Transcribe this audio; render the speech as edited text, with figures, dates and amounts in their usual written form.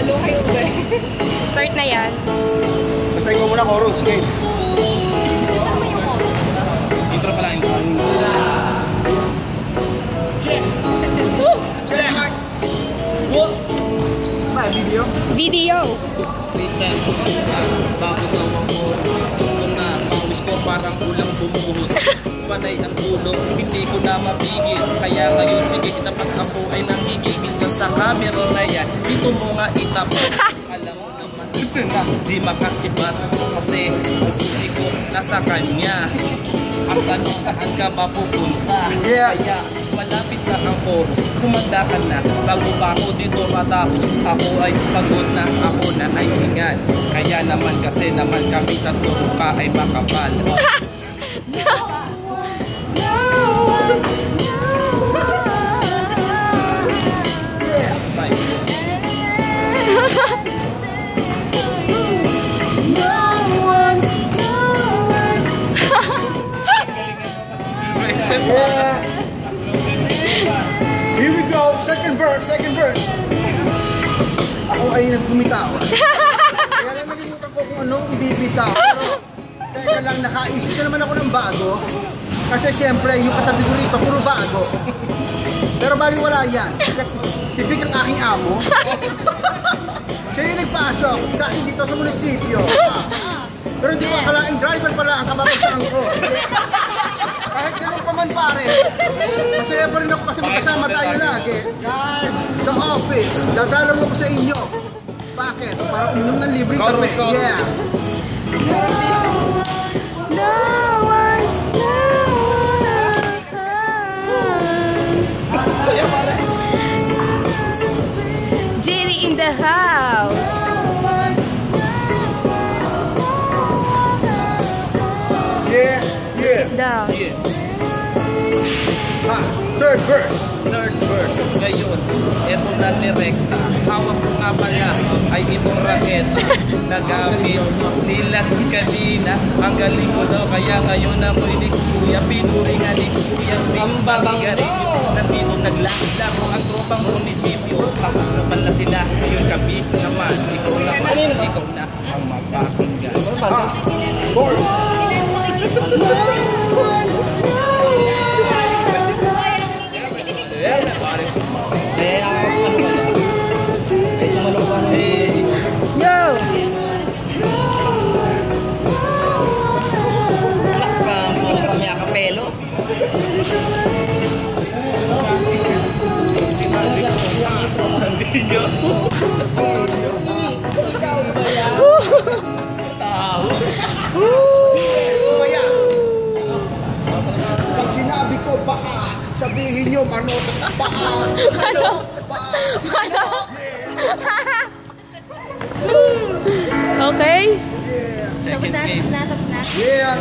Halo kayo ba? Start na yan. Basta ikaw muna, chorus. Sige. Intro pa lang. Check! Check! What? May video? Video. Listen. Bago daw ako. Kung na, pawis ko parang ulang bumubuhos. Panay ang ulo, hindi ko na mapigil. Kaya ngayon, sige, dapat ako ay nanggigigil dyan sa camera na yan. Dito mo nga itapon. Alam mo naman, na di makasibat. Kasi ang susi ko nasa kanya. Ang tanong saan ka ba pupunta? Yeah. Kaya malapit na ang chorus. Kumanda ka na, bago pa ako dito matapos. Ako ay pagod na, ako na ay hingal. Kaya naman kasi naman kami tatlo ka ay makapal. Yeah. Here we go. Second verse. Ako ay nagkumitaw. Kaya lang nalimutan ko kung anong ibibitaw. Pero teka lang, nakaisip na naman ako ng bago. Kasi syempre, yung katabi ko rito, puro bago. Pero baliwala yan. Si Vic ang aking amo. Siya yung nagpasok sa akin dito sa munisipyo. Pero hindi ko akalaing driver pala ang kababagsakan ko. Kahit ganun pa man pare, masaya pa rin ako kasi magkasama tayo lagi. Sa office, dadala mo ko sa inyo. Bakit? Para uminom ng libre kami. Yeah. Jerry in the house. Yeah. Down. Yeah. Ha, third verse. Ngayon, eto na direkta. Hawak ko nga pala ay itong raketa. Nagamit nila kanina. Ang galing ko daw kaya ngayon amoy ni Kuya. Pinuringan ni Kuya. Bigarilyo. Nandito naglalang ang tropang munisipyo. Tapos na pala sila. Ngayon kami naman. Ikaw na ang mapakinggan. Ha, chorus. Yo! Sinabi ko na sabi niyo. Kumaya. Pag sinabi ko baka, sabihin nyo manok. Baka. Manok. Okay? Tapos na. Yeah.